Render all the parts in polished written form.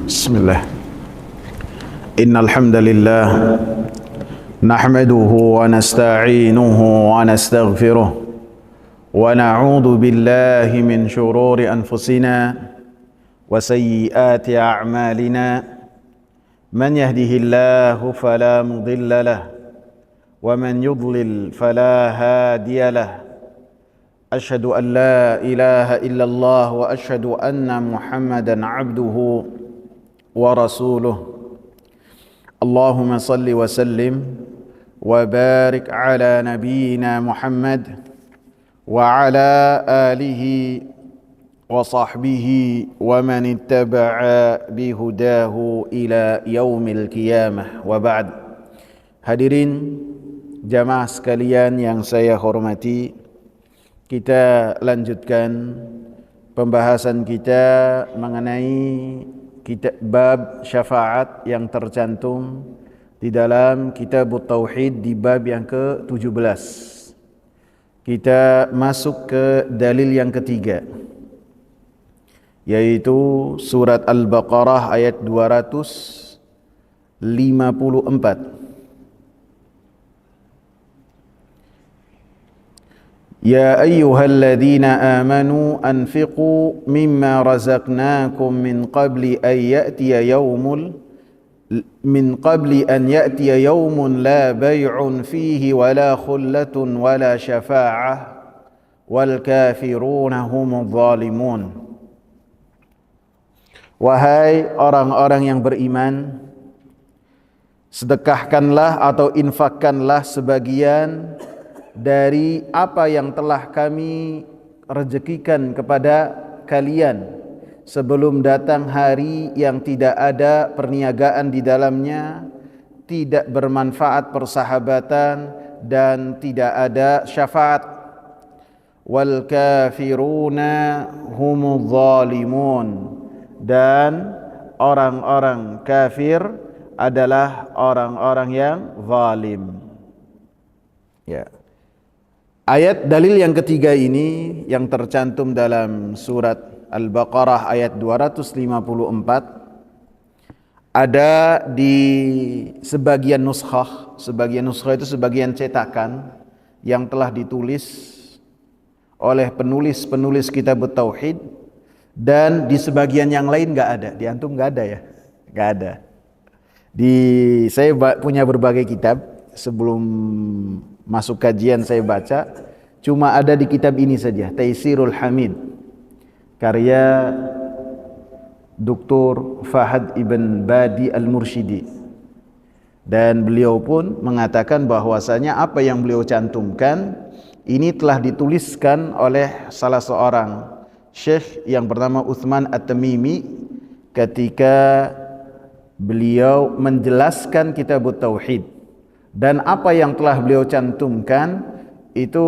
Bismillah. Innal hamdalillah nahmaduhu wa nasta'inuhu wa nastaghfiruh wa na'udzu billahi min shururi anfusina wa sayyiati a'malina. Man yahdihillahu fala mudilla lahu wa man yudlil fala hadiya lahu. Asyhadu an la ilaha illallah wa asyhadu anna Muhammadan abduhu wa rasuluh. Allahumma salli wa sallim wa barik ala nabiyyina Muhammad wa ala alihi wa sahbihi wa man ittaba'a bihudahu ila yaumil qiyamah. Wa ba'd. Hadirin jamaah sekalian yang saya hormati, kita lanjutkan pembahasan kita mengenai bab syafaat yang tercantum di dalam Kitabut Tauhid di bab yang ke-17. Kita masuk ke dalil yang ketiga, yaitu surat Al-Baqarah ayat 254. Ya ayyuhalladzina amanu anfiqu mimma razaqnakum min qabli an ya'tiya yawmun la bay'un fihi wala khullatun wala syafa'ah wal kafiruna humudz zalimun. Wahai orang-orang yang beriman, sedekahkanlah atau infakkanlah sebagian dari apa yang telah kami rezekikan kepada kalian sebelum datang hari yang tidak ada perniagaan di dalamnya, tidak bermanfaat persahabatan, dan tidak ada syafaat. Wal kafiruna humudz zalimun, dan orang-orang kafir adalah orang-orang yang zalim. Ya. Ayat dalil yang ketiga ini yang tercantum dalam surat Al-Baqarah ayat 254 ada di sebagian nuskhah. Sebagian nuskhah itu sebagian cetakan yang telah ditulis oleh penulis-penulis Kitabut Tauhid, dan di sebagian yang lain enggak ada. Di antum enggak ada ya? Enggak ada. Saya punya berbagai kitab, sebelum masuk kajian saya baca, cuma ada di kitab ini saja, Taisirul Hamid, karya Dr. Fahad Ibn Badi Al-Mursyidi. Dan beliau pun mengatakan bahwasanya apa yang beliau cantumkan ini telah dituliskan oleh salah seorang syekh yang bernama Uthman At-Tamimi ketika beliau menjelaskan Kitabut Tauhid. Dan apa yang telah beliau cantumkan itu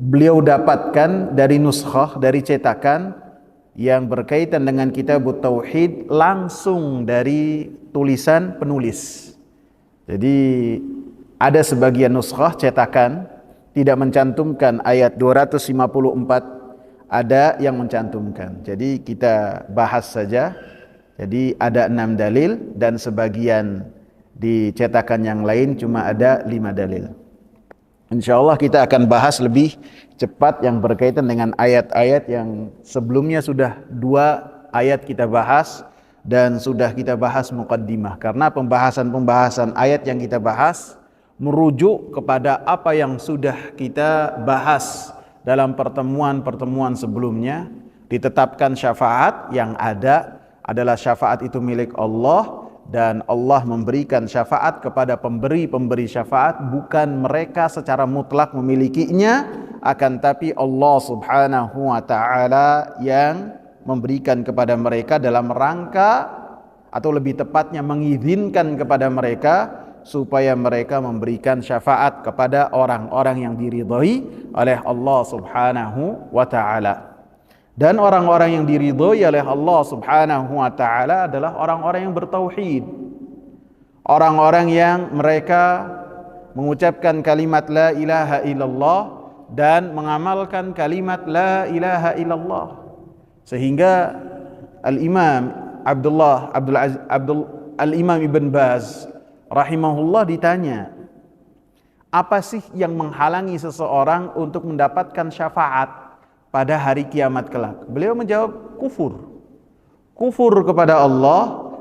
beliau dapatkan dari nuskhah, dari cetakan yang berkaitan dengan Kitabut Tauhid langsung dari tulisan penulis. Jadi ada sebagian nuskhah cetakan tidak mencantumkan ayat 254, ada yang mencantumkan. Jadi kita bahas saja. Jadi ada 6 dalil dan sebagian di cetakan yang lain cuma ada 5 dalil. InsyaAllah kita akan bahas lebih cepat yang berkaitan dengan ayat-ayat yang sebelumnya sudah 2 ayat kita bahas dan sudah kita bahas muqaddimah. Karena pembahasan ayat yang kita bahas merujuk kepada apa yang sudah kita bahas dalam pertemuan-pertemuan sebelumnya. Ditetapkan syafaat yang ada adalah syafaat itu milik Allah, dan Allah memberikan syafaat kepada pemberi-pemberi syafaat, bukan mereka secara mutlak memilikinya, akan tapi Allah Subhanahu wa taala yang memberikan kepada mereka dalam rangka, atau lebih tepatnya mengizinkan kepada mereka supaya mereka memberikan syafaat kepada orang-orang yang diridhai oleh Allah Subhanahu wa taala. Dan orang-orang yang diridhoi oleh Allah Subhanahu wa taala adalah orang-orang yang bertauhid. Orang-orang yang mereka mengucapkan kalimat la ilaha illallah dan mengamalkan kalimat la ilaha illallah. Sehingga Al-Imam Al-Imam Ibn Baz rahimahullah ditanya, apa sih yang menghalangi seseorang untuk mendapatkan syafaat pada hari kiamat kelak? Beliau menjawab, kufur. Kufur kepada Allah,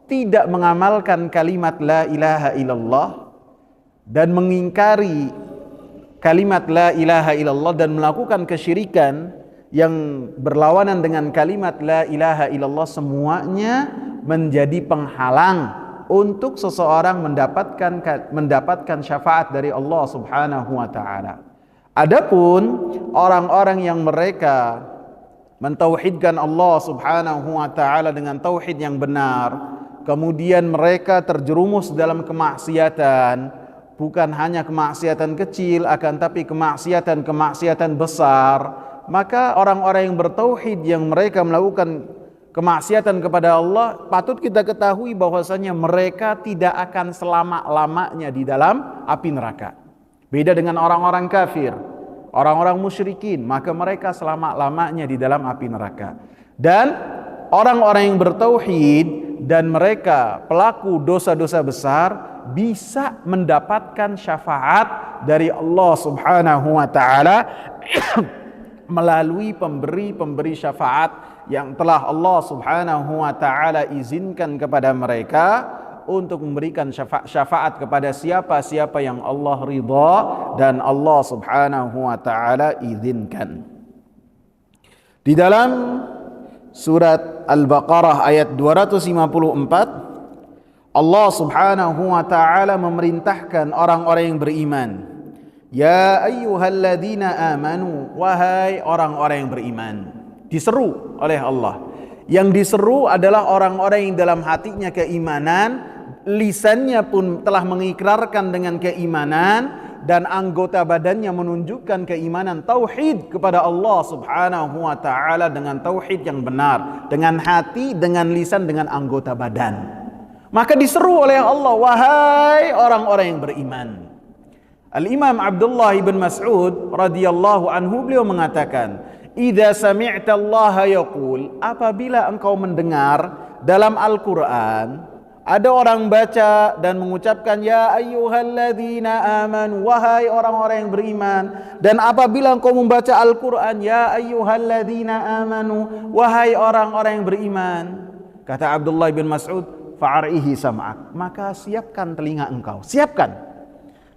tidak mengamalkan kalimat la ilaha illallah dan mengingkari kalimat la ilaha illallah dan melakukan kesyirikan yang berlawanan dengan kalimat la ilaha illallah, semuanya menjadi penghalang untuk seseorang mendapatkan syafaat dari Allah Subhanahu wa taala. Adapun orang-orang yang mereka mentauhidkan Allah Subhanahu wa taala dengan tauhid yang benar, kemudian mereka terjerumus dalam kemaksiatan, bukan hanya kemaksiatan kecil akan tapi kemaksiatan besar, maka orang-orang yang bertauhid yang mereka melakukan kemaksiatan kepada Allah, patut kita ketahui bahwasanya mereka tidak akan selama-lamanya di dalam api neraka. Beda dengan orang-orang kafir, orang-orang musyrikin, maka mereka selama-lamanya di dalam api neraka. Dan orang-orang yang bertauhid dan mereka pelaku dosa-dosa besar bisa mendapatkan syafaat dari Allah Subhanahu wa taala melalui pemberi syafaat yang telah Allah Subhanahu wa taala izinkan kepada mereka untuk memberikan syafaat kepada siapa-siapa yang Allah ridha dan Allah Subhanahu wa taala izinkan. Di dalam surat Al-Baqarah ayat 254, Allah Subhanahu wa taala memerintahkan orang-orang yang beriman, ya ayyuhalladzina amanu, wahai orang-orang yang beriman. Diseru oleh Allah. Yang diseru adalah orang-orang yang dalam hatinya keimanan, lisannya pun telah mengikrarkan dengan keimanan, dan anggota badannya menunjukkan keimanan tauhid kepada Allah Subhanahu wa taala dengan tauhid yang benar, dengan hati, dengan lisan, dengan anggota badan. Maka diseru oleh Allah, wahai orang-orang yang beriman. Al-Imam Abdullah ibn Mas'ud radhiyallahu anhu, beliau mengatakan, idza sami'ta Allah yaqul, apabila engkau mendengar dalam Al-Qur'an ada orang baca dan mengucapkan ya ayyuhalladzina amanu, wahai orang-orang yang beriman, dan apabila engkau membaca Al-Qur'an ya ayyuhalladzina amanu, wahai orang-orang yang beriman, kata Abdullah bin Mas'ud, fa'arihi sam'ak, maka siapkan telinga engkau, siapkan.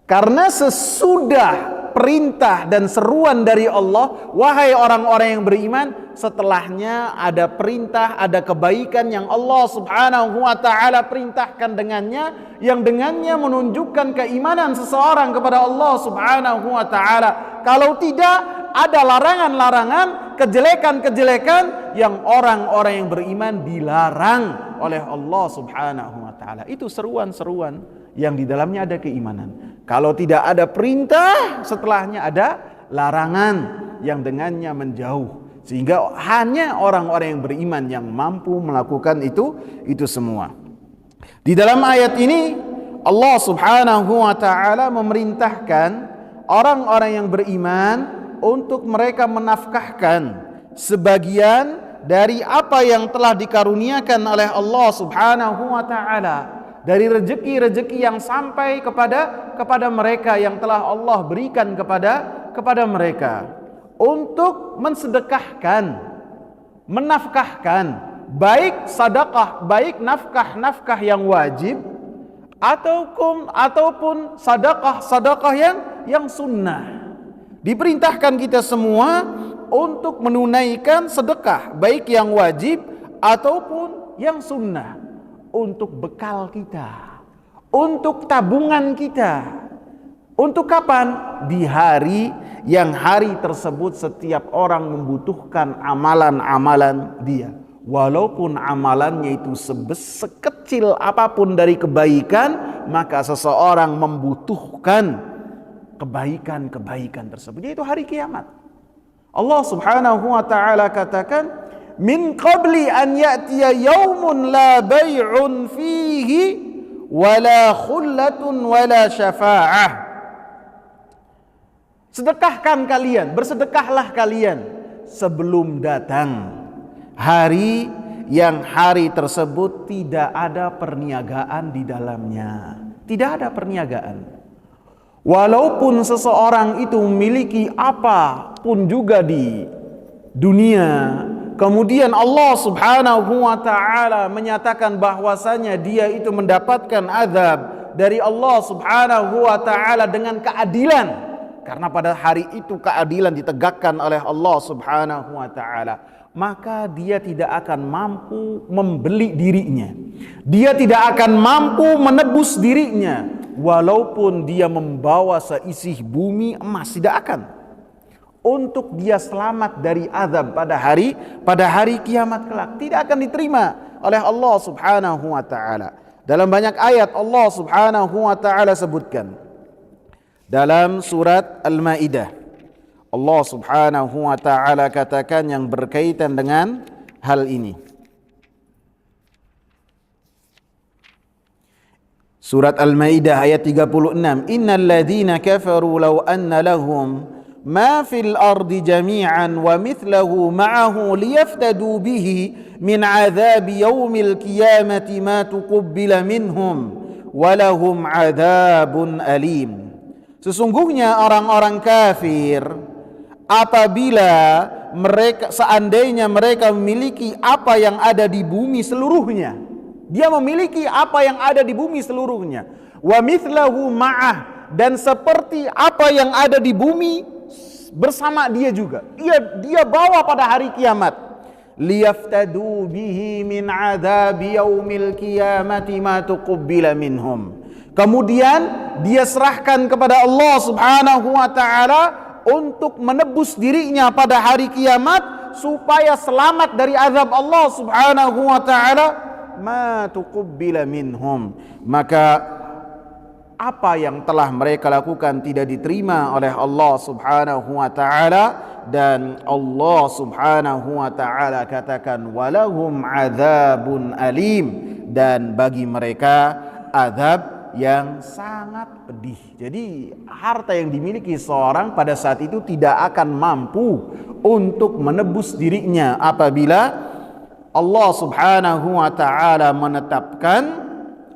Karena sesudah perintah dan seruan dari Allah, wahai orang-orang yang beriman, setelahnya ada perintah, ada kebaikan yang Allah Subhanahu wa taala perintahkan dengannya, yang dengannya menunjukkan keimanan seseorang kepada Allah Subhanahu wa taala. Kalau tidak, ada larangan-larangan, kejelekan-kejelekan yang orang-orang yang beriman dilarang oleh Allah Subhanahu wa taala. Itu seruan-seruan yang di dalamnya ada keimanan. Kalau tidak ada perintah, setelahnya ada larangan yang dengannya menjauh. Sehingga hanya orang-orang yang beriman yang mampu melakukan itu semua. Di dalam ayat ini Allah Subhanahu wa taala memerintahkan orang-orang yang beriman untuk mereka menafkahkan sebagian dari apa yang telah dikaruniakan oleh Allah Subhanahu wa taala, dari rezeki-rezeki yang sampai kepada mereka yang telah Allah berikan kepada mereka, untuk mensedekahkan, menafkahkan, baik sedekah, baik nafkah yang wajib ataupun sedekah yang sunnah. Diperintahkan kita semua untuk menunaikan sedekah, baik yang wajib ataupun yang sunnah, untuk bekal kita, untuk tabungan kita. Untuk kapan? Di hari yang hari tersebut setiap orang membutuhkan amalan-amalan dia. Walaupun amalannya itu sekecil apapun dari kebaikan, maka seseorang membutuhkan kebaikan-kebaikan tersebut, yaitu hari kiamat. Allah Subhanahu wa taala katakan, min qabli an ya'tiya yaumun la bay'un fihi wala khullatun wala syafa'ah. Sedekahkan kalian, bersedekahlah kalian sebelum datang hari yang hari tersebut tidak ada perniagaan di dalamnya. Tidak ada perniagaan. Walaupun seseorang itu memiliki apapun juga di dunia, kemudian Allah Subhanahu wa taala menyatakan bahwasanya dia itu mendapatkan azab dari Allah Subhanahu wa taala dengan keadilan, karena pada hari itu keadilan ditegakkan oleh Allah Subhanahu wa taala, maka dia tidak akan mampu membeli dirinya. Dia tidak akan mampu menebus dirinya, walaupun dia membawa seisi bumi emas, tidak akan. Untuk dia selamat dari azab pada hari kiamat kelak, tidak akan diterima oleh Allah Subhanahu wa taala. Dalam banyak ayat Allah Subhanahu wa taala sebutkan. Dalam surat Al-Maidah, Allah Subhanahu wa taala katakan yang berkaitan dengan hal ini. Surat Al-Maidah ayat 36, innal ladzina kafaru law anna lahum ma fil ardi jami'an wa mithlahu ma'ahu liyaftadu bihi min 'adzabi yaumil qiyamati ma tuqabbala minhum wa lahum 'adzabun alim. Sesungguhnya orang-orang kafir apabila seandainya mereka memiliki apa yang ada di bumi seluruhnya, dia memiliki apa yang ada di bumi seluruhnya, wa mithlahu ma'ah, dan seperti apa yang ada di bumi bersama dia juga, dia bawa pada hari kiamat, liyaftadu bihi min adzabi yaumil qiyamati ma tuqabbala minhum. Kemudian dia serahkan kepada Allah Subhanahu wa taala untuk menebus dirinya pada hari kiamat supaya selamat dari azab Allah Subhanahu wa taala, ma tuqabbala minhum. Maka apa yang telah mereka lakukan tidak diterima oleh Allah Subhanahu wa taala, dan Allah Subhanahu wa taala katakan walahum adzabun alim, dan bagi mereka azab yang sangat pedih. Jadi harta yang dimiliki seorang pada saat itu tidak akan mampu untuk menebus dirinya apabila Allah Subhanahu wa taala menetapkan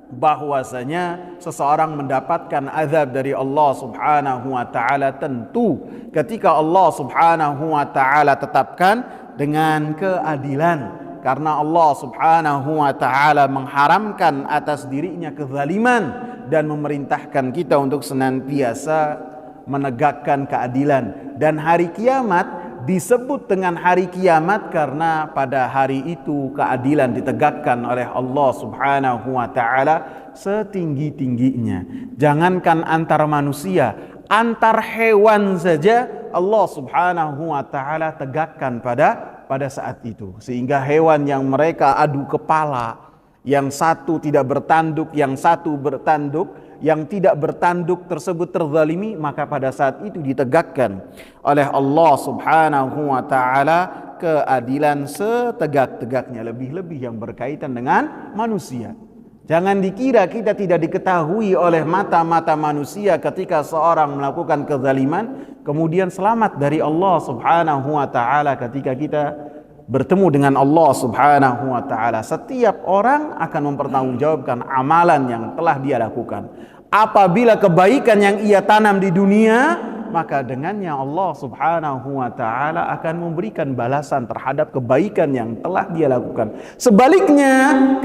bahwasanya seseorang mendapatkan azab dari Allah Subhanahu wa taala. Tentu ketika Allah Subhanahu wa taala tetapkan dengan keadilan, karena Allah Subhanahu wa taala mengharamkan atas dirinya kezaliman dan memerintahkan kita untuk senantiasa menegakkan keadilan. Dan hari kiamat disebut dengan hari kiamat karena pada hari itu keadilan ditegakkan oleh Allah Subhanahu wa taala setinggi-tingginya. Jangankan antar manusia, antar hewan saja Allah Subhanahu wa taala tegakkan pada saat itu, sehingga hewan yang mereka adu kepala, yang satu tidak bertanduk, yang satu bertanduk, yang tidak bertanduk tersebut terzalimi, maka pada saat itu ditegakkan oleh Allah Subhanahu wa taala keadilan setegak-tegaknya, lebih-lebih yang berkaitan dengan manusia. Jangan dikira kita tidak diketahui oleh mata-mata manusia ketika seorang melakukan kezaliman kemudian selamat dari Allah Subhanahu wa taala ketika kita bertemu dengan Allah Subhanahu wa taala. Setiap orang akan mempertanggungjawabkan amalan yang telah dia lakukan. Apabila kebaikan yang ia tanam di dunia, maka dengannya Allah Subhanahu wa taala akan memberikan balasan terhadap kebaikan yang telah dia lakukan. Sebaliknya,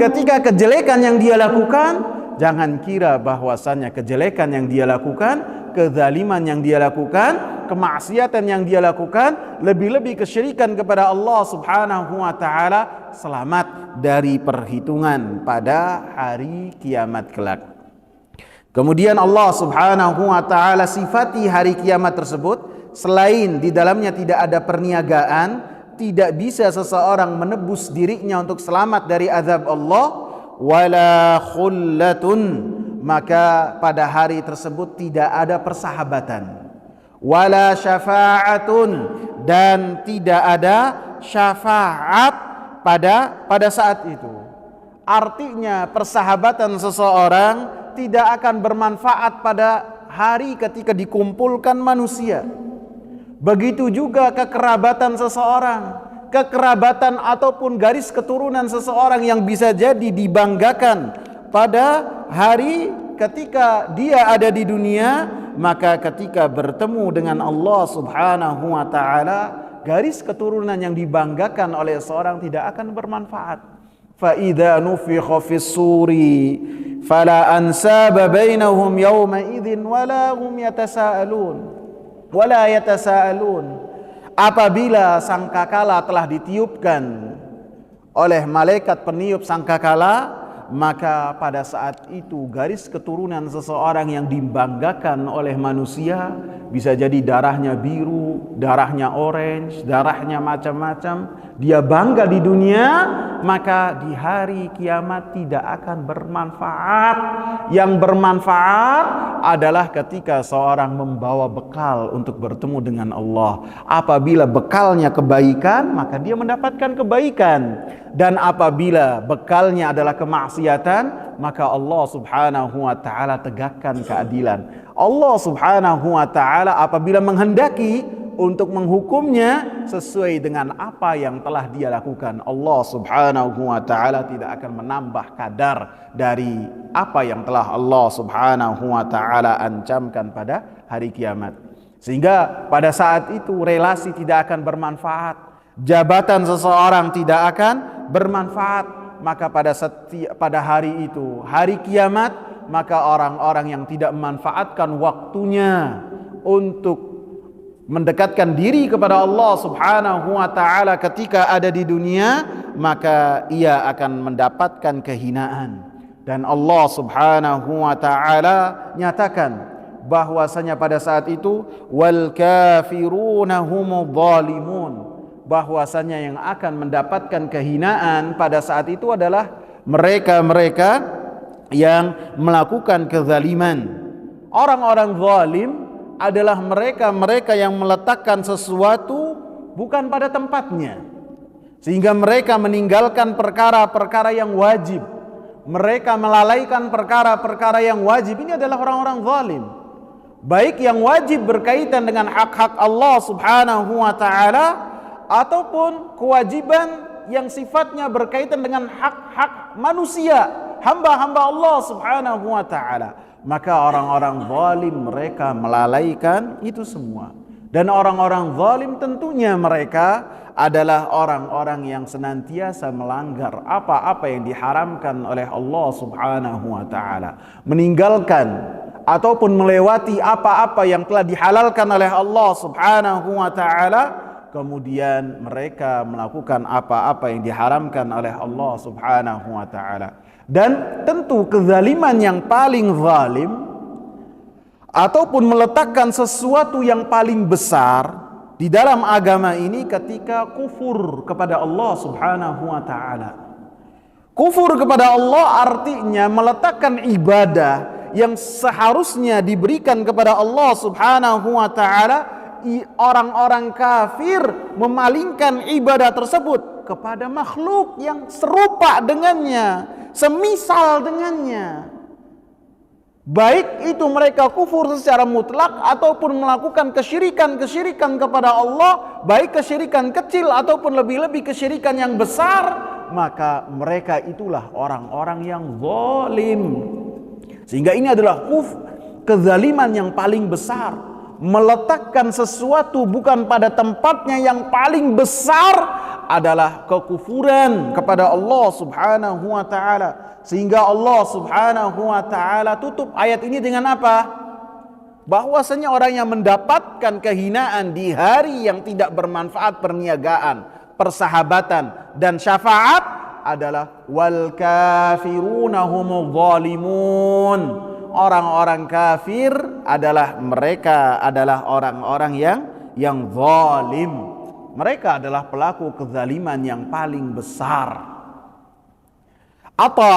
ketika kejelekan yang dia lakukan, jangan kira bahwasannya kejelekan yang dia lakukan, kezaliman yang dia lakukan, kemaksiatan yang dia lakukan, lebih-lebih kesyirikan kepada Allah Subhanahu wa taala, selamat dari perhitungan pada hari kiamat kelak. Kemudian Allah Subhanahu wa taala sifati hari kiamat tersebut, selain di dalamnya tidak ada perniagaan, tidak bisa seseorang menebus dirinya untuk selamat dari azab Allah, wala khullatun, maka pada hari tersebut tidak ada persahabatan, wala syafa'atun, dan tidak ada syafaat pada saat itu. Artinya persahabatan seseorang tidak akan bermanfaat pada hari ketika dikumpulkan manusia. Begitu juga kekerabatan seseorang kekerabatan ataupun garis keturunan seseorang yang bisa jadi dibanggakan pada hari ketika dia ada di dunia, maka ketika bertemu dengan Allah Subhanahu wa taala, garis keturunan yang dibanggakan oleh seorang tidak akan bermanfaat. Fa idza nufikha fis suri fala ansaba bainahum yawma idzin wala hum yatasaalun. Apabila sangkakala telah ditiupkan oleh malaikat peniup sangkakala, maka pada saat itu garis keturunan seseorang yang dibanggakan oleh manusia, bisa jadi darahnya biru, darahnya orange, darahnya macam-macam, dia bangga di dunia, maka di hari kiamat tidak akan bermanfaat. Yang bermanfaat adalah ketika seorang membawa bekal untuk bertemu dengan Allah. Apabila bekalnya kebaikan, maka dia mendapatkan kebaikan. Dan apabila bekalnya adalah kemaksiatan, maka Allah Subhanahu wa taala tegakkan keadilan. Allah Subhanahu wa taala apabila menghendaki untuk menghukumnya sesuai dengan apa yang telah dia lakukan, Allah Subhanahu wa taala tidak akan menambah kadar dari apa yang telah Allah Subhanahu wa taala ancamkan pada hari kiamat. Sehingga pada saat itu relasi tidak akan bermanfaat, jabatan seseorang tidak akan bermanfaat. Maka pada hari itu, hari kiamat, maka orang-orang yang tidak memanfaatkan waktunya untuk mendekatkan diri kepada Allah Subhanahu wa taala ketika ada di dunia, maka ia akan mendapatkan kehinaan. Dan Allah Subhanahu wa taala nyatakan bahwasanya pada saat itu wal kafiruna humudz zalimun, bahwasanya yang akan mendapatkan kehinaan pada saat itu adalah mereka-mereka yang melakukan kezaliman. Orang-orang zalim adalah mereka-mereka yang meletakkan sesuatu bukan pada tempatnya, sehingga mereka meninggalkan perkara-perkara yang wajib, mereka melalaikan perkara-perkara yang wajib. Ini adalah orang-orang zalim, baik yang wajib berkaitan dengan hak-hak Allah Subhanahu wa taala ataupun kewajiban yang sifatnya berkaitan dengan hak-hak manusia, hamba-hamba Allah Subhanahu wa taala. Maka orang-orang zalim mereka melalaikan itu semua. Dan orang-orang zalim tentunya mereka adalah orang-orang yang senantiasa melanggar apa-apa yang diharamkan oleh Allah Subhanahu wa taala, meninggalkan ataupun melewati apa-apa yang telah dihalalkan oleh Allah Subhanahu wa taala, kemudian mereka melakukan apa-apa yang diharamkan oleh Allah Subhanahu wa taala. Dan tentu kezaliman yang paling zalim ataupun meletakkan sesuatu yang paling besar di dalam agama ini ketika kufur kepada Allah Subhanahu wa taala. Kufur kepada Allah artinya meletakkan ibadah yang seharusnya diberikan kepada Allah Subhanahu wa taala, orang-orang kafir memalingkan ibadah tersebut kepada makhluk yang serupa dengannya, semisal dengannya. Baik itu mereka kufur secara mutlak ataupun melakukan kesyirikan kepada Allah, baik kesyirikan kecil ataupun lebih-lebih kesyirikan yang besar, maka mereka itulah orang-orang yang zalim. Sehingga ini adalah kezaliman yang paling besar, meletakkan sesuatu bukan pada tempatnya. Yang paling besar adalah kekufuran kepada Allah Subhanahu wa taala. Sehingga Allah Subhanahu wa taala tutup ayat ini dengan apa? Bahwasanya orang yang mendapatkan kehinaan di hari yang tidak bermanfaat perniagaan, persahabatan dan syafaat adalah wal kafiruna humudz zalimun. Orang-orang kafir adalah mereka adalah orang-orang yang zalim. Mereka adalah pelaku kezaliman yang paling besar. Atha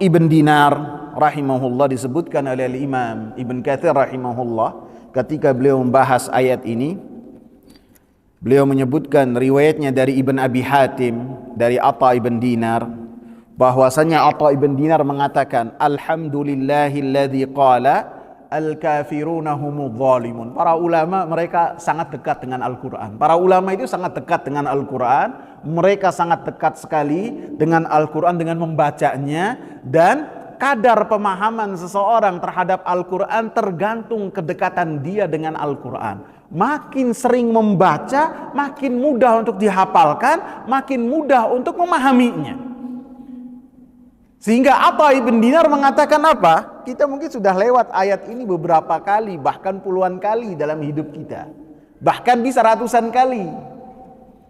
Ibn Dinar rahimahullah disebutkan oleh Imam Ibn Katsir rahimahullah ketika beliau membahas ayat ini, beliau menyebutkan riwayatnya dari Ibn Abi Hatim dari Atha Ibn Dinar, bahwasanya Atha Ibn Dinar mengatakan alhamdulillahilladzi qala al-kafiruna humudz zalimun. Para ulama mereka sangat dekat dengan Al-Quran. Para ulama itu sangat dekat dengan Al-Quran. Mereka sangat dekat sekali dengan Al-Quran dengan membacanya, dan kadar pemahaman seseorang terhadap Al-Quran tergantung kedekatan dia dengan Al-Quran. Makin sering membaca, makin mudah untuk dihafalkan, makin mudah untuk memahaminya. Sehingga Atha ibn Dinar mengatakan apa? Kita mungkin sudah lewat ayat ini beberapa kali, bahkan puluhan kali dalam hidup kita. Bahkan bisa ratusan kali.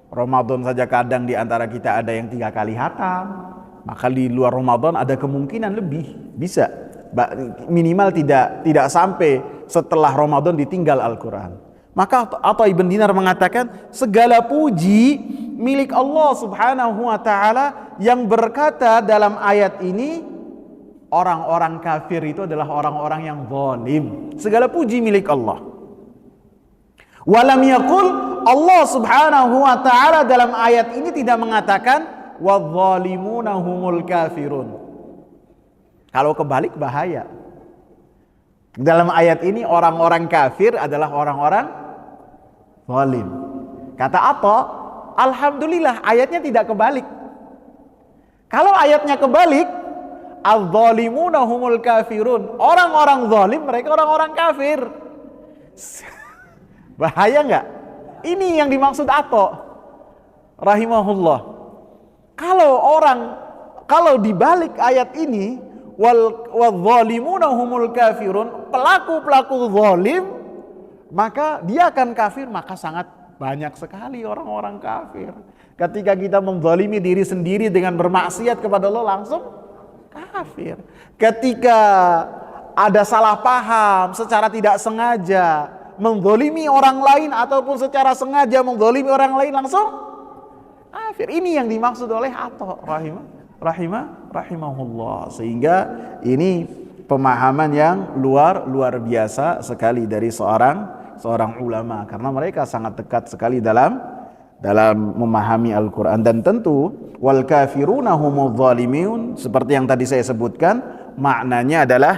Ramadan saja kadang di antara kita ada yang 3 kali hatam. Maka di luar Ramadan ada kemungkinan lebih. Bisa. Minimal tidak sampai setelah Ramadan ditinggal Al-Quran. Maka Atha ibn Dinar mengatakan segala puji milik Allah subhanahu wa ta'ala yang berkata dalam ayat ini orang-orang kafir itu adalah orang-orang yang zalim. Segala puji milik Allah. Walam yaqul, Allah subhanahu wa ta'ala dalam ayat ini tidak mengatakan wadzalimuna humul kafirun. Kalau kebalik bahaya. Dalam ayat ini orang-orang kafir adalah orang-orang zalim. Kata Atha, alhamdulillah ayatnya tidak kebalik. Kalau ayatnya kebalik, adz-zalimuna humul kafirun. Orang-orang zalim mereka orang-orang kafir. Bahaya enggak? Ini yang dimaksud Atha rahimahullah. Kalau dibalik ayat ini, wadzalimuna humul kafirun, pelaku-pelaku zalim, maka dia akan kafir. Maka sangat banyak sekali orang-orang kafir. Ketika kita menzalimi diri sendiri dengan bermaksiat kepada Allah, langsung kafir. Ketika ada salah paham secara tidak sengaja, menzalimi orang lain ataupun secara sengaja menzalimi orang lain, langsung kafir. Ini yang dimaksud oleh Atha rahimahullah. Sehingga ini pemahaman yang luar biasa sekali dari seorang ulama, karena mereka sangat dekat sekali dalam memahami Al-Quran. Dan tentu wal kafiruna humudz zalimun, seperti yang tadi saya sebutkan, maknanya adalah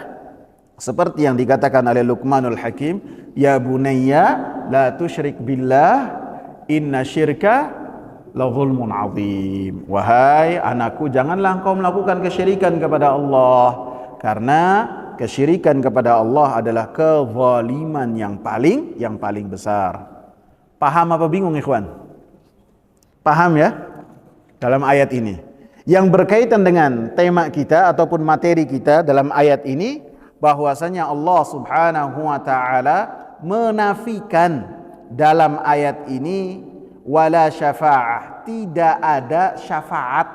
seperti yang dikatakan oleh Luqmanul Hakim, ya bunayya la tusyrik billah inna syirka la zulmun azim. Wahai anakku, janganlah engkau melakukan kesyirikan kepada Allah, karena kesyirikan kepada Allah adalah kezaliman yang paling besar. Paham apa bingung ikhwan? Paham ya? Dalam ayat ini yang berkaitan dengan tema kita ataupun materi kita dalam ayat ini, bahwasanya Allah subhanahu wa ta'ala menafikan dalam ayat ini wala syafa'ah, tidak ada syafaat,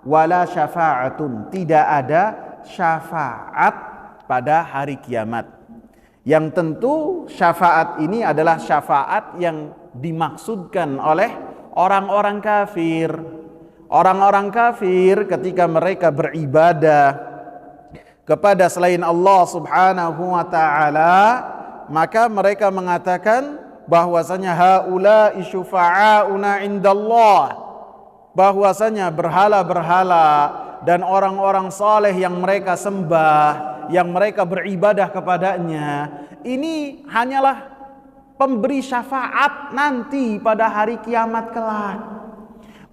wala syafa'atun, tidak ada syafaat pada hari kiamat. Yang tentu syafaat ini adalah syafaat yang dimaksudkan oleh orang-orang kafir. Orang-orang kafir ketika mereka beribadah kepada selain Allah subhanahu wa ta'ala, maka mereka mengatakan bahwasanya haula'i syufa'auna indallah, bahwasanya berhala-berhala dan orang-orang saleh yang mereka sembah, yang mereka beribadah kepadanya, ini hanyalah pemberi syafaat nanti pada hari kiamat kelak.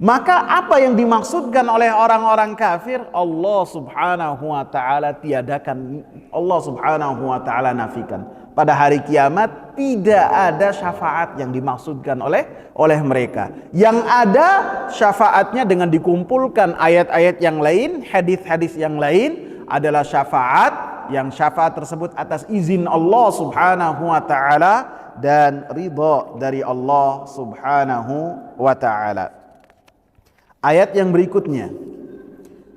Maka apa yang dimaksudkan oleh orang-orang kafir? Allah subhanahu wa ta'ala tiadakan, Allah subhanahu wa ta'ala nafikan. Pada hari kiamat tidak ada syafaat yang dimaksudkan oleh mereka. Yang ada syafaatnya dengan dikumpulkan ayat-ayat yang lain, hadis-hadis yang lain, adalah syafaat yang syafaat tersebut atas izin Allah subhanahu wa ta'ala dan ridha dari Allah subhanahu wa ta'ala. Ayat yang berikutnya,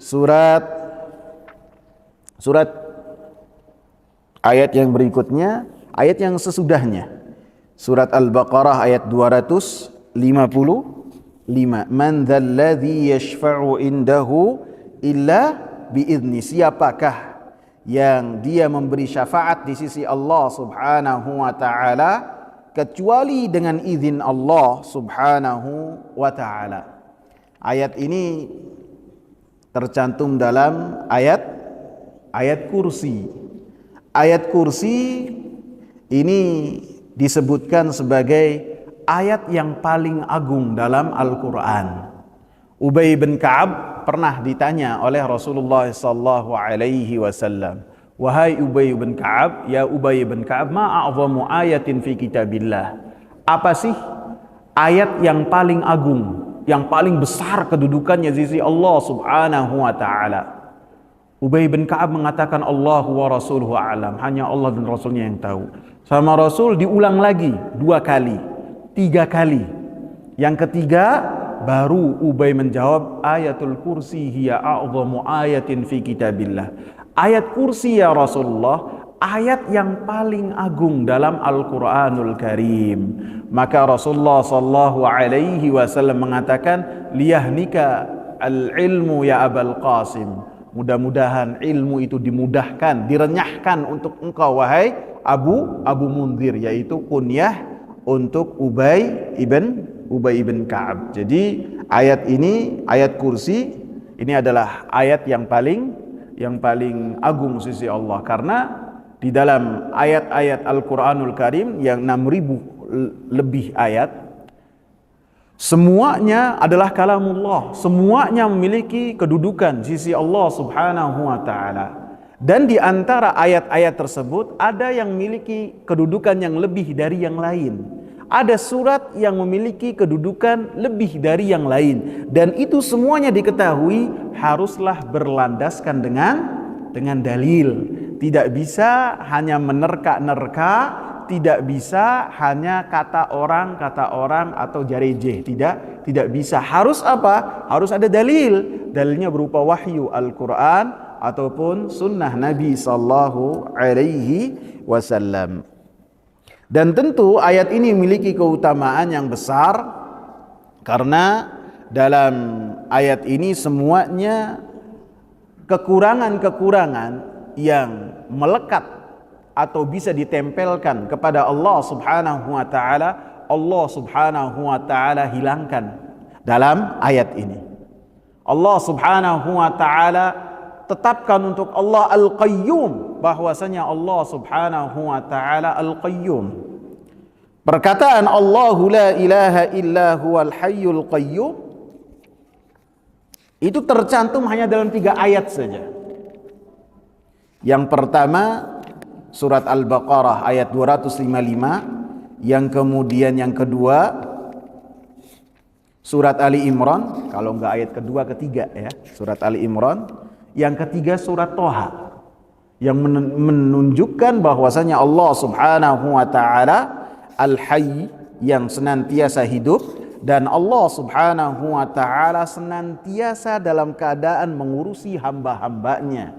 surat ayat yang berikutnya, ayat yang sesudahnya, surat Al-Baqarah ayat 255. Man dzalladzi yashfa'u indahu illa biizni, siapakah yang dia memberi syafaat di sisi Allah subhanahu wa ta'ala kecuali dengan izin Allah subhanahu wa ta'ala. Ayat ini tercantum dalam ayat kursi. Ayat kursi ini disebutkan sebagai ayat yang paling agung dalam Al-Quran. Ubay bin Ka'ab pernah ditanya oleh Rasulullah sallallahu alaihi wasallam, "Wahai Ubay bin Ka'ab, ya Ubay bin Ka'ab, ma a'zamu ayatin fi kitabillah?" Apa sih ayat yang paling agung, yang paling besar kedudukannya di sisi Allah Subhanahu wa taala? Ubay bin Ka'ab mengatakan, Allahu wa rasuluhu a'lam, hanya Allah dan Rasulnya yang tahu. Sama Rasul diulang lagi 2 kali, 3 kali. Yang ketiga baru Ubay menjawab, ayatul kursi hiya a'zamu ayatin fi kitabillah. Ayat kursi ya Rasulullah, ayat yang paling agung dalam Al-Quranul Karim. Maka Rasulullah sallallahu alaihi wasallam mengatakan, liyahnika al-ilmu ya Abul Qasim. Mudah-mudahan ilmu itu dimudahkan, direnyahkan untuk engkau wahai Abu Munzir, yaitu kunyah untuk Ubay ibn Ka'ab. Jadi ayat ini, ayat kursi ini adalah ayat yang paling agung sisi Allah, karena di dalam ayat-ayat Al-Quranul Karim yang 6.000 lebih ayat, semuanya adalah kalamullah, semuanya memiliki kedudukan sisi Allah Subhanahu wa taala. Dan di antara ayat-ayat tersebut ada yang memiliki kedudukan yang lebih dari yang lain. Ada surat yang memiliki kedudukan lebih dari yang lain, dan itu semuanya diketahui haruslah berlandaskan dengan dalil. Tidak bisa hanya menerka-nerka, tidak bisa hanya kata orang atau jarejeh, tidak bisa. Harus apa? Harus ada dalil. Dalilnya berupa wahyu Al-Quran ataupun sunnah Nabi sallallahu alaihi wasallam. Dan tentu ayat ini memiliki keutamaan yang besar, karena dalam ayat ini semuanya kekurangan-kekurangan yang melekat atau bisa ditempelkan kepada Allah Subhanahu wa taala, Allah Subhanahu wa taala hilangkan dalam ayat ini. Allah Subhanahu wa taala tetapkan untuk Allah Al-Qayyum, bahwasanya Allah Subhanahu wa taala Al-Qayyum. Perkataan Allahu la ilaha illa huwal hayyul qayyum itu tercantum hanya dalam 3 ayat saja. Yang pertama surat Al-Baqarah ayat 255, yang kemudian yang kedua surat Ali Imran, kalau enggak ayat kedua ketiga ya, surat Ali Imran, yang ketiga surat Toha, yang menunjukkan bahwasanya Allah Subhanahu wa taala Al-Hayy, yang senantiasa hidup, dan Allah Subhanahu wa taala senantiasa dalam keadaan mengurusi hamba-hambanya.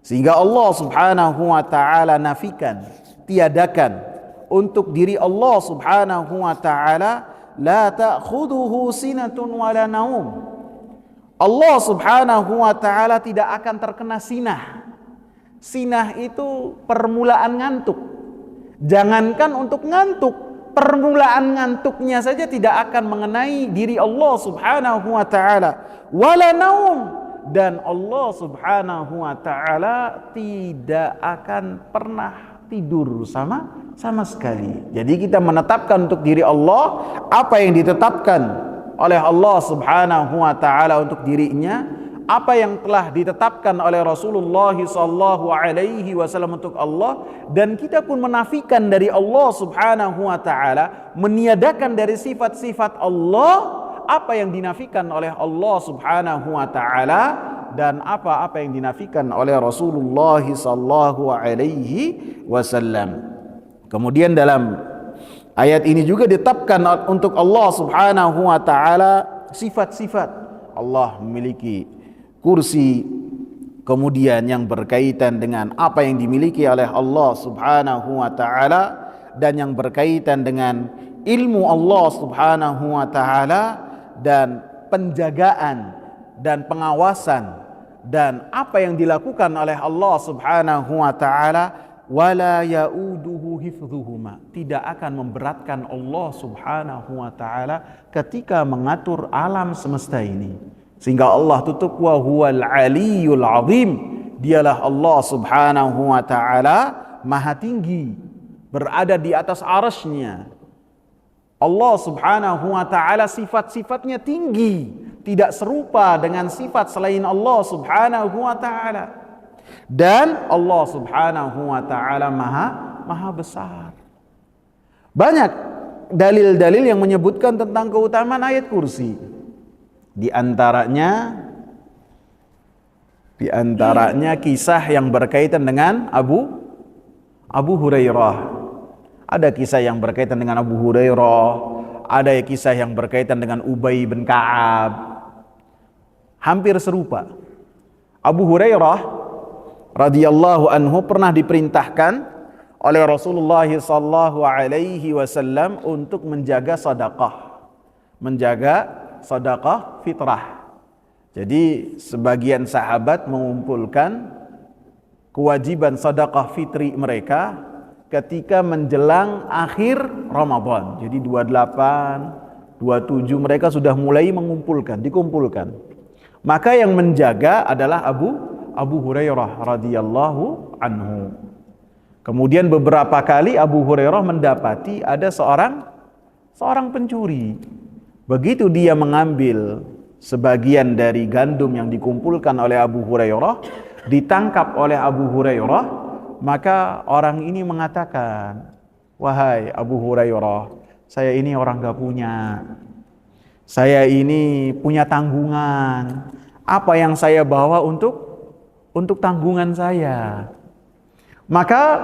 Sehingga Allah Subhanahu wa taala nafikan, tiadakan untuk diri Allah Subhanahu wa taala, la ta'khuduhu sinatun wala naum. Allah Subhanahu wa taala tidak akan terkena sinah. Sinah itu permulaan ngantuk. Jangankan untuk ngantuk, permulaan ngantuknya saja tidak akan mengenai diri Allah Subhanahu wa taala. Wala naum, dan Allah Subhanahu wa taala tidak akan pernah tidur sama sekali. Jadi kita menetapkan untuk diri Allah apa yang ditetapkan oleh Allah Subhanahu wa taala untuk dirinya, apa yang telah ditetapkan oleh Rasulullah sallallahu alaihi wasallam untuk Allah, dan kita pun menafikan dari Allah Subhanahu wa taala, meniadakan dari sifat-sifat Allah apa yang dinafikan oleh Allah Subhanahu wa taala, dan apa-apa yang dinafikan oleh Rasulullah sallallahu alaihi wasallam. Kemudian dalam ayat ini juga ditetapkan untuk Allah Subhanahu wa taala sifat-sifat. Allah memiliki kursi, kemudian yang berkaitan dengan apa yang dimiliki oleh Allah Subhanahu wa taala, dan yang berkaitan dengan ilmu Allah Subhanahu wa taala, dan penjagaan dan pengawasan, dan apa yang dilakukan oleh Allah Subhanahu wa taala, wala yauduhu hifdhuhuma, tidak akan memberatkan Allah Subhanahu wa taala ketika mengatur alam semesta ini. Sehingga Allah tutup wa huwal aliyul azim, dialah Allah Subhanahu wa taala maha tinggi, berada di atas arasy-Nya. Allah subhanahu wa ta'ala sifat-sifatnya tinggi, tidak serupa dengan sifat selain Allah subhanahu wa ta'ala. Dan Allah subhanahu wa ta'ala maha besar. Banyak dalil-dalil yang menyebutkan tentang keutamaan ayat kursi. Di antaranya kisah yang berkaitan dengan Abu Hurairah. Ada kisah yang berkaitan dengan Abu Hurairah, ada kisah yang berkaitan dengan Ubay bin Ka'ab. Hampir serupa. Abu Hurairah radhiyallahu anhu pernah diperintahkan oleh Rasulullah sallallahu alaihi wasallam untuk menjaga sedekah fitrah. Jadi sebagian sahabat mengumpulkan kewajiban sedekah fitri mereka ketika menjelang akhir Ramadan. Jadi 28, 27 mereka sudah mulai dikumpulkan. Maka yang menjaga adalah Abu Hurairah radhiyallahu anhu. Kemudian beberapa kali Abu Hurairah mendapati ada seorang pencuri. Begitu dia mengambil sebagian dari gandum yang dikumpulkan oleh Abu Hurairah, ditangkap oleh Abu Hurairah. Maka orang ini mengatakan, wahai Abu Hurairah, saya ini orang gak punya. Saya ini punya tanggungan. Apa yang saya bawa untuk tanggungan saya? Maka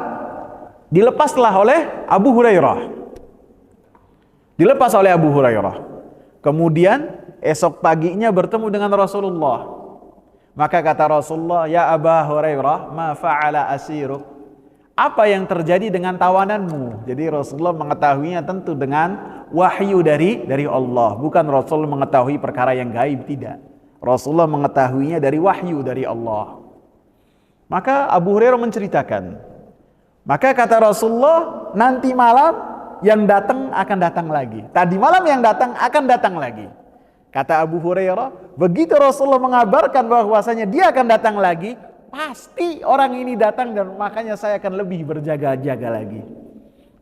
dilepaslah oleh Abu Hurairah. Kemudian esok paginya bertemu dengan Rasulullah. Maka kata Rasulullah, ya Abu Hurairah, ma fa'ala asiruk? Apa yang terjadi dengan tawananmu? Jadi Rasulullah mengetahuinya tentu dengan wahyu dari Allah. Bukan Rasul mengetahui perkara yang gaib, tidak. Rasulullah mengetahuinya dari wahyu dari Allah. Maka Abu Hurairah menceritakan. Maka kata Rasulullah, nanti malam yang datang akan datang lagi. Tadi malam yang datang akan datang lagi. Kata Abu Hurairah, begitu Rasulullah mengabarkan bahwasanya dia akan datang lagi, pasti orang ini datang dan makanya saya akan lebih berjaga-jaga lagi.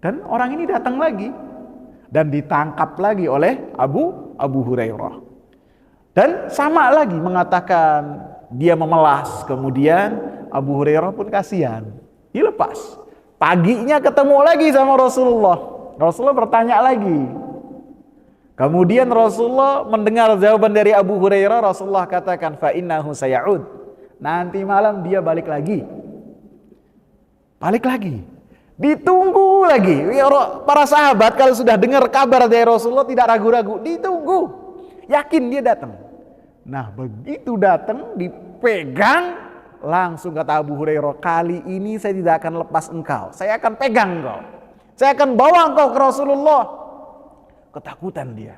Dan orang ini datang lagi dan ditangkap lagi oleh Abu Hurairah. Dan sama lagi mengatakan dia memelas, kemudian Abu Hurairah pun kasihan, dilepas. Paginya ketemu lagi sama Rasulullah. Rasulullah bertanya lagi. Kemudian Rasulullah mendengar jawaban dari Abu Hurairah. Rasulullah katakan, fa innahu saya'ud. Nanti malam dia balik lagi. Ditunggu lagi. Para sahabat kalau sudah dengar kabar dari Rasulullah tidak ragu-ragu, ditunggu. Yakin dia datang. Nah, begitu datang dipegang, langsung kata Abu Hurairah, kali ini saya tidak akan lepas engkau. Saya akan pegang engkau. Saya akan bawa engkau ke Rasulullah. Ketakutan dia.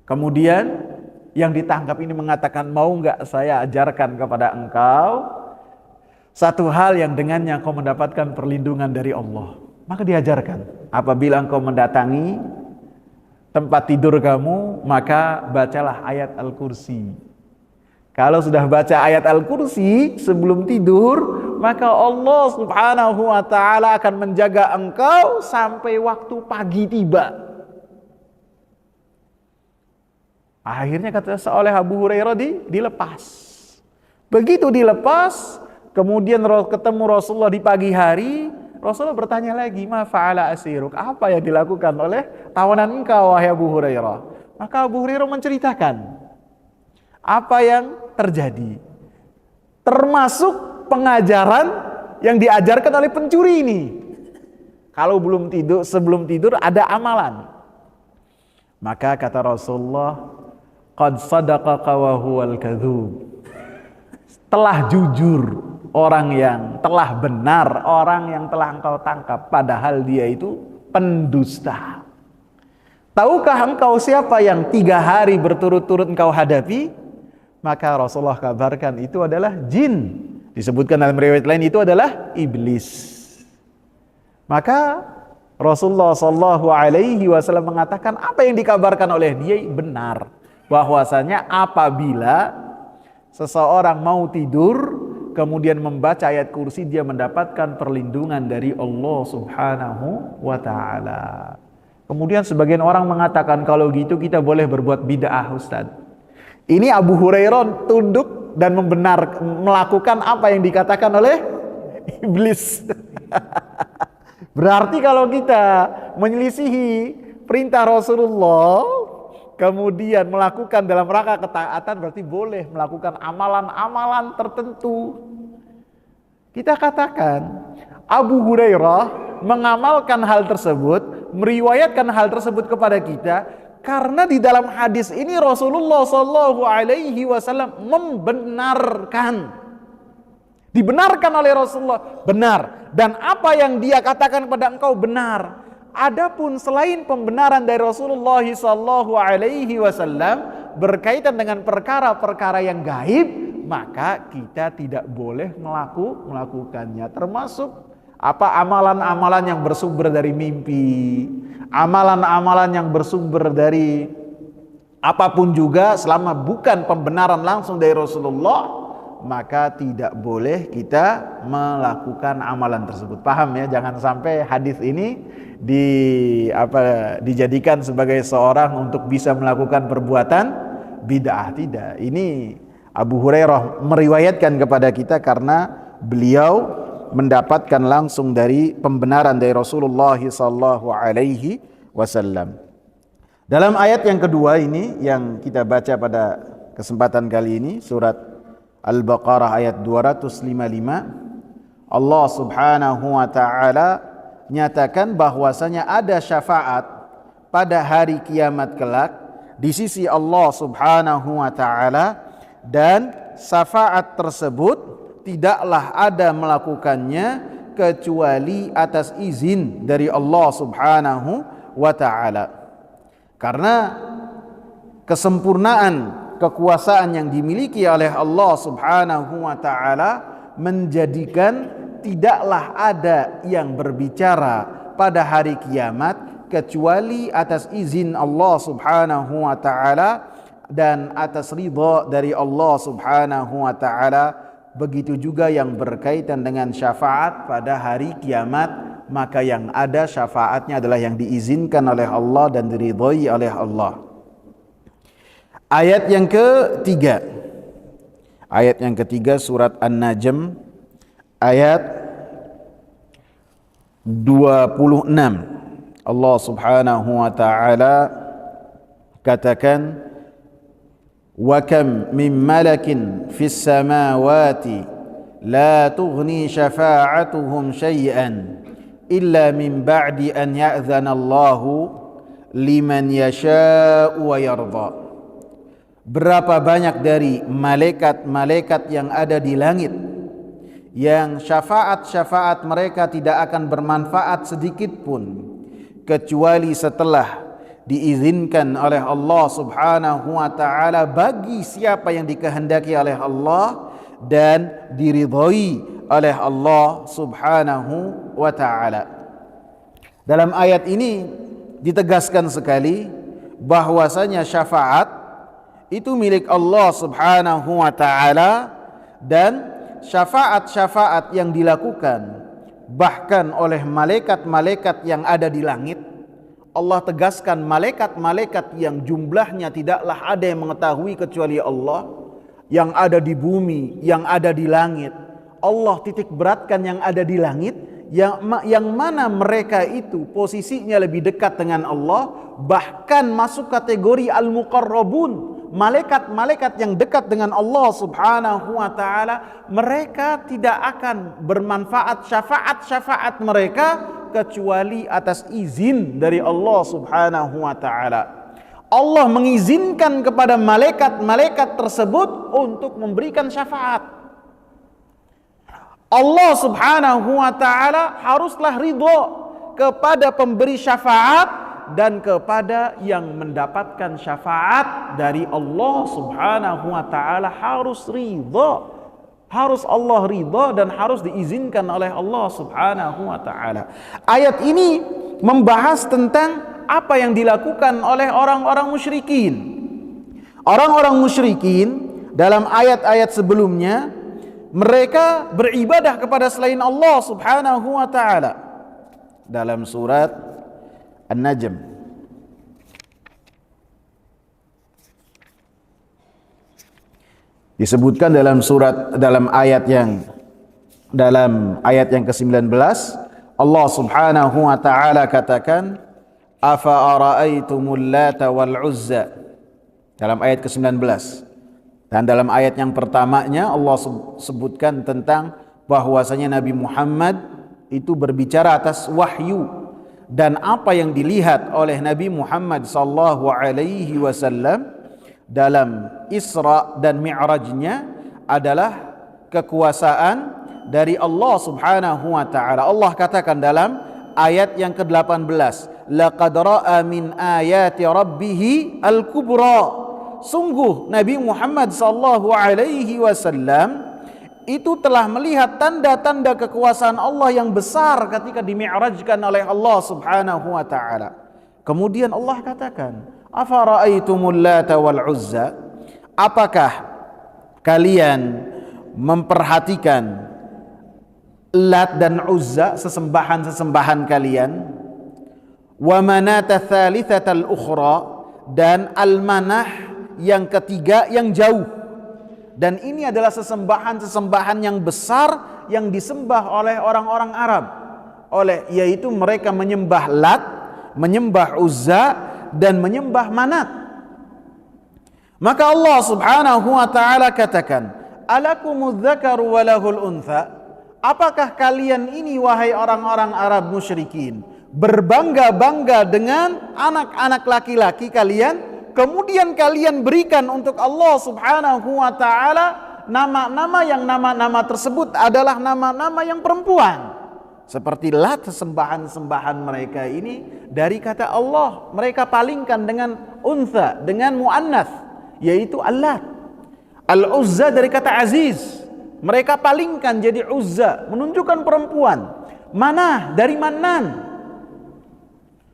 Kemudian yang ditangkap ini mengatakan, mau enggak saya ajarkan kepada engkau satu hal yang dengannya engkau mendapatkan perlindungan dari Allah. Maka diajarkan, apabila engkau mendatangi tempat tidur kamu, maka bacalah ayat Al-Kursi. Kalau sudah baca ayat Al-Kursi sebelum tidur, maka Allah subhanahu wa ta'ala akan menjaga engkau sampai waktu pagi tiba. Akhirnya kata oleh Abu Hurairah dilepas. Begitu dilepas, kemudian ketemu Rasulullah di pagi hari, Rasulullah bertanya lagi, ma fa'ala asiruk? Apa yang dilakukan oleh tawanan engkau, wahai Abu Hurairah? Maka Abu Hurairah menceritakan apa yang terjadi. Termasuk pengajaran yang diajarkan oleh pencuri ini. Kalau sebelum tidur ada amalan. Maka kata Rasulullah, qad sadaqaka wa huwal kadzub. Telah jujur orang yang telah benar, orang yang telah engkau tangkap, padahal dia itu pendusta. Tahukah engkau siapa yang 3 hari berturut-turut engkau hadapi? Maka Rasulullah kabarkan itu adalah jin. Disebutkan dalam riwayat lain itu adalah iblis. Maka Rasulullah SAW mengatakan apa yang dikabarkan oleh dia benar. Bahwasanya apabila seseorang mau tidur, kemudian membaca ayat kursi, dia mendapatkan perlindungan dari Allah Subhanahu wa ta'ala. Kemudian sebagian orang mengatakan kalau gitu kita boleh berbuat bid'ah, Ustaz. Ini Abu Hurairah tunduk dan melakukan apa yang dikatakan oleh iblis. Berarti kalau kita menyelisihi perintah Rasulullah, kemudian melakukan dalam rangka ketaatan, berarti boleh melakukan amalan-amalan tertentu. Kita katakan Abu Hurairah mengamalkan hal tersebut, meriwayatkan hal tersebut kepada kita, karena di dalam hadis ini Rasulullah SAW dibenarkan oleh Rasulullah, benar, dan apa yang dia katakan kepada engkau benar. Adapun selain pembenaran dari Rasulullah SAW berkaitan dengan perkara-perkara yang gaib, maka kita tidak boleh melakukannya. Termasuk amalan-amalan yang bersumber dari mimpi, amalan-amalan yang bersumber dari apapun juga, selama bukan pembenaran langsung dari Rasulullah, maka tidak boleh kita melakukan amalan tersebut. Paham ya? Jangan sampai hadis ini dijadikan sebagai seorang untuk bisa melakukan perbuatan bid'ah. Tidak. Ini Abu Hurairah meriwayatkan kepada kita karena beliau mendapatkan langsung dari pembenaran dari Rasulullah SAW. Dalam ayat yang kedua ini yang kita baca pada kesempatan kali ini, surat Al-Baqarah ayat 255, Allah Subhanahu wa ta'ala nyatakan bahwasanya ada syafaat pada hari kiamat kelak di sisi Allah Subhanahu wa ta'ala, dan syafaat tersebut tidaklah ada melakukannya kecuali atas izin dari Allah Subhanahu wa ta'ala. Karena kesempurnaan kekuasaan yang dimiliki oleh Allah Subhanahu wa ta'ala menjadikan tidaklah ada yang berbicara pada hari kiamat kecuali atas izin Allah Subhanahu wa ta'ala dan atas ridha dari Allah Subhanahu wa ta'ala. Begitu juga yang berkaitan dengan syafaat pada hari kiamat, maka yang ada syafaatnya adalah yang diizinkan oleh Allah dan diridhai oleh Allah. Ayat yang ketiga surat An-Najm ayat 26, Allah Subhanahu wa ta'ala katakan, wa kam min malakin fis samawati la tughni syafa'atuhum syai'an illa min ba'di an ya'zana Allahu liman yasha'u wa yarda. Berapa banyak dari malaikat-malaikat yang ada di langit yang syafaat-syafaat mereka tidak akan bermanfaat sedikit pun kecuali setelah diizinkan oleh Allah Subhanahu wa ta'ala bagi siapa yang dikehendaki oleh Allah dan diridhai oleh Allah Subhanahu wa ta'ala. Dalam ayat ini ditegaskan sekali bahwasanya syafaat itu milik Allah Subhanahu wa ta'ala, dan syafaat-syafaat yang dilakukan bahkan oleh malaikat-malaikat yang ada di langit, Allah tegaskan malaikat-malaikat yang jumlahnya tidaklah ada yang mengetahui kecuali Allah, yang ada di bumi, yang ada di langit. Allah titik beratkan yang ada di langit, yang mana mereka itu posisinya lebih dekat dengan Allah, bahkan masuk kategori al-muqarrabun, malaikat-malaikat yang dekat dengan Allah Subhanahu wa ta'ala. Mereka tidak akan bermanfaat syafaat-syafaat mereka kecuali atas izin dari Allah Subhanahu wa ta'ala. Allah mengizinkan kepada malaikat-malaikat tersebut untuk memberikan syafaat. Allah Subhanahu wa ta'ala haruslah ridha kepada pemberi syafaat dan kepada yang mendapatkan syafaat dari Allah Subhanahu wa ta'ala harus ridha. Harus Allah ridha dan harus diizinkan oleh Allah Subhanahu wa ta'ala. Ayat ini membahas tentang apa yang dilakukan oleh orang-orang musyrikin. Orang-orang musyrikin dalam ayat-ayat sebelumnya mereka beribadah kepada selain Allah Subhanahu wa taala. Dalam surat An-Najm disebutkan dalam ayat yang ke-19, Allah Subhanahu wa taala katakan, afa ara'aitumul lata wal uzza, dalam ayat ke-19. Dan dalam ayat yang pertamanya Allah sebutkan tentang bahwasanya Nabi Muhammad itu berbicara atas wahyu, dan apa yang dilihat oleh Nabi Muhammad sallallahu alaihi wasallam dalam Isra dan Mi'rajnya adalah kekuasaan dari Allah Subhanahu wa taala. Allah katakan dalam ayat yang ke-18, laqad ra'a min ayati rabbih al-kubra. Sungguh Nabi Muhammad sallallahu alaihi wasallam itu telah melihat tanda-tanda kekuasaan Allah yang besar ketika dimi'rajkan oleh Allah Subhanahu wa taala. Kemudian Allah katakan, afara'aitumul lata wal uzza, apakah kalian memperhatikan Lat dan Uzza, sesembahan-sesembahan kalian, wa manata tsalitsatal ukhra, dan al-manah yang ketiga yang jauh. Dan ini adalah sesembahan-sesembahan yang besar yang disembah oleh orang-orang Arab, yaitu mereka menyembah Lat, menyembah Uzza, dan menyembah Manat. Maka Allah Subhanahu wa taala katakan, alakumudz dzakaru wa lahul untha, apakah kalian ini wahai orang-orang Arab musyrikin berbangga-bangga dengan anak-anak laki-laki kalian, kemudian kalian berikan untuk Allah Subhanahu wa taala nama-nama yang nama-nama tersebut adalah nama-nama yang perempuan. Seperti Lat, sembahan-sembahan mereka ini dari kata Allah mereka palingkan dengan untha, dengan muannats, yaitu Al-Lat. Al-Uzza dari kata aziz, mereka palingkan jadi Uzza, menunjukkan perempuan. Manah dari Manan.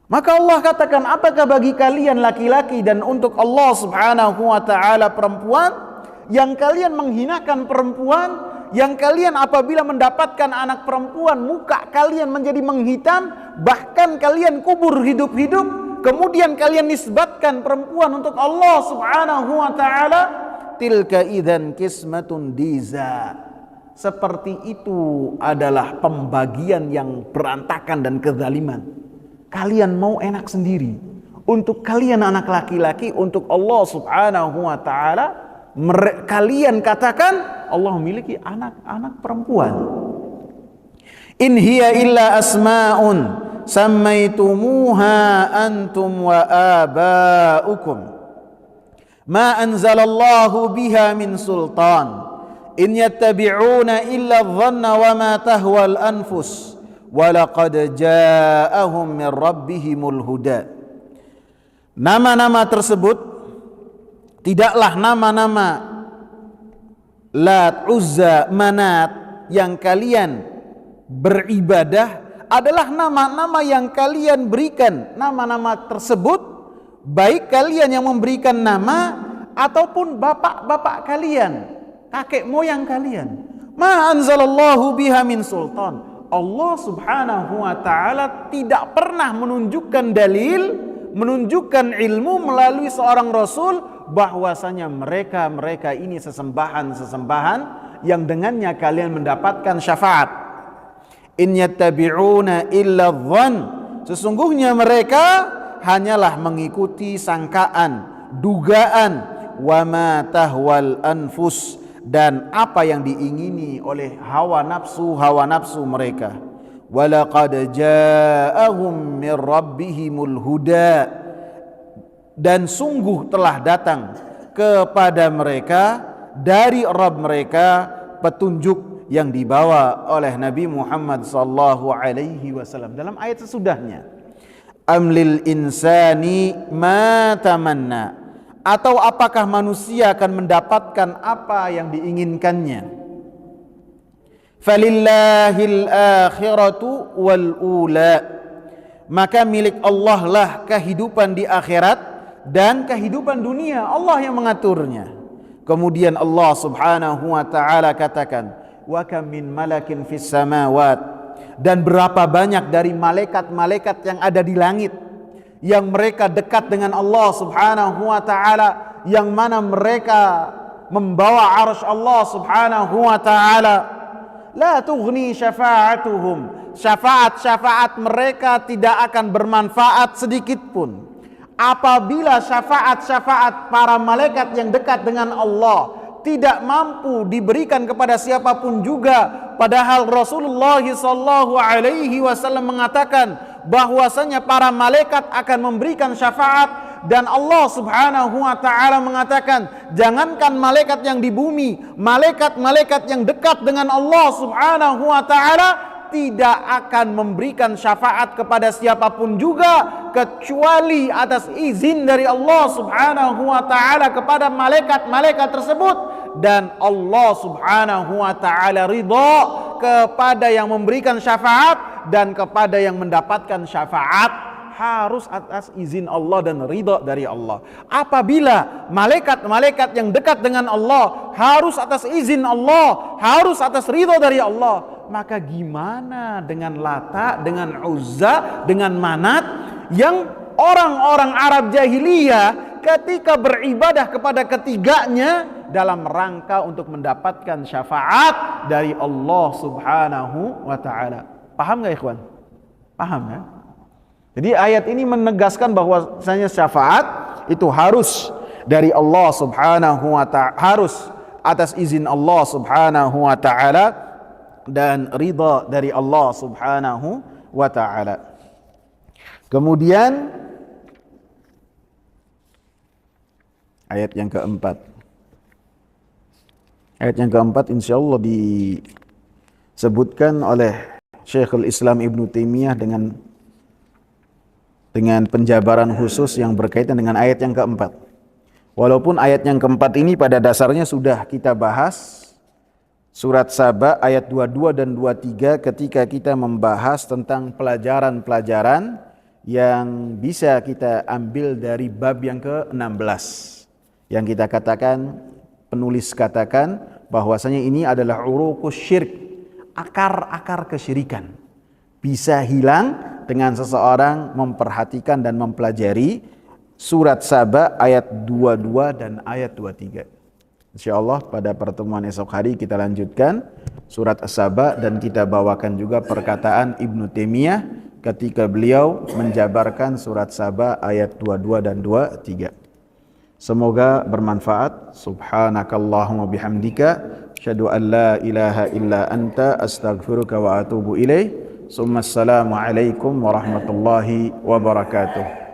Maka Allah katakan, apakah bagi kalian laki-laki dan untuk Allah Subhanahu wa taala perempuan, yang kalian menghinakan perempuan, yang kalian apabila mendapatkan anak perempuan muka kalian menjadi menghitam, bahkan kalian kubur hidup-hidup, kemudian kalian nisbatkan perempuan untuk Allah Subhanahu wa taala, tilka idzan qismatun diza. Seperti itu adalah pembagian yang berantakan dan kezaliman. Kalian mau enak sendiri, untuk kalian anak laki-laki, untuk Allah Subhanahu wa taala kalian katakan Allah memiliki anak-anak perempuan. In hiya illa asma'un sammaitumuha antum wa aba'ukum ma anzalallahu biha min sultan in yattabi'una illa adh-dhanna wa ma tahwal anfus wa laqad ja'ahum min rabbihimul huda. Nama-nama tersebut tidaklah nama-nama Lat, Uzza, Manat yang kalian beribadah, adalah nama-nama yang kalian berikan. Nama-nama tersebut baik kalian yang memberikan nama ataupun bapak-bapak kalian, kakek moyang kalian. Ma anzalallahu biha min sultan. Allah Subhanahu wa taala tidak pernah menunjukkan dalil, menunjukkan ilmu melalui seorang rasul bahwasanya mereka ini sesembahan-sesembahan yang dengannya kalian mendapatkan syafaat. In yattabi'una illa dhann, sesungguhnya mereka hanyalah mengikuti sangkaan, dugaan, wa ma tahwal anfus, dan apa yang diingini oleh hawa nafsu mereka. Walaqad ja'ahum min rabbihimul huda, dan sungguh telah datang kepada mereka dari Rabb mereka petunjuk yang dibawa oleh Nabi Muhammad sallallahu alaihi wasallam. Dalam ayat sesudahnya, amlil insani ma tamanna, atau apakah manusia akan mendapatkan apa yang diinginkannya. Falillahil akhiratu wal ula, maka milik Allah lah kehidupan di akhirat dan kehidupan dunia, Allah yang mengaturnya. Kemudian Allah Subhanahu wa taala katakan, wa kam min malakin fis samawat, dan berapa banyak dari malaikat-malaikat yang ada di langit yang mereka dekat dengan Allah Subhanahu wa taala, yang mana mereka membawa arsy Allah Subhanahu wa taala. La tughni syafa'atuhum, syafaat mereka tidak akan bermanfaat sedikit pun apabila syafaat para malaikat yang dekat dengan Allah tidak mampu diberikan kepada siapapun juga. Padahal Rasulullah sallallahu alaihi wasallam mengatakan bahwasanya para malaikat akan memberikan syafaat, dan Allah Subhanahu wa taala mengatakan, jangankan malaikat yang di bumi, malaikat-malaikat yang dekat dengan Allah Subhanahu wa taala tidak akan memberikan syafaat kepada siapapun juga kecuali atas izin dari Allah Subhanahu wa taala kepada malaikat-malaikat tersebut, dan Allah Subhanahu wa taala ridha kepada yang memberikan syafaat, dan kepada yang mendapatkan syafaat harus atas izin Allah dan ridha dari Allah. Apabila malaikat-malaikat yang dekat dengan Allah harus atas izin Allah, harus atas ridha dari Allah, maka gimana dengan Lata, dengan Uzza, dengan Manat, yang orang-orang Arab jahiliyah ketika beribadah kepada ketiganya dalam rangka untuk mendapatkan syafaat dari Allah Subhanahu wa ta'ala. Paham gak ikhwan? Paham ya? Jadi ayat ini menegaskan bahwasanya syafaat itu harus dari Allah Subhanahu wa ta'ala, harus atas izin Allah Subhanahu wa ta'ala dan ridha dari Allah Subhanahu wa ta'ala. Kemudian ayat yang keempat. Ayat yang keempat insyaallah disebutkan oleh Syekhul Islam Ibnu Taimiyah dengan penjabaran khusus yang berkaitan dengan ayat yang keempat. Walaupun ayat yang keempat ini pada dasarnya sudah kita bahas surat Saba ayat 22 dan 23 ketika kita membahas tentang pelajaran-pelajaran yang bisa kita ambil dari bab yang ke-16. Yang kita katakan, penulis katakan bahwasanya ini adalah uruqus syirk, akar-akar kesyirikan. Bisa hilang dengan seseorang memperhatikan dan mempelajari surat Saba ayat 22 dan ayat 23. Insyaallah pada pertemuan esok hari kita lanjutkan surat As-Saba, dan kita bawakan juga perkataan Ibnu Taimiyah ketika beliau menjabarkan surat Saba ayat 22 dan 23. Semoga bermanfaat. Subhanakallahumma bihamdika asyhadu an la ilaha illa anta astaghfiruka wa atubu ilaik. Assalamualaikum warahmatullahi wabarakatuh.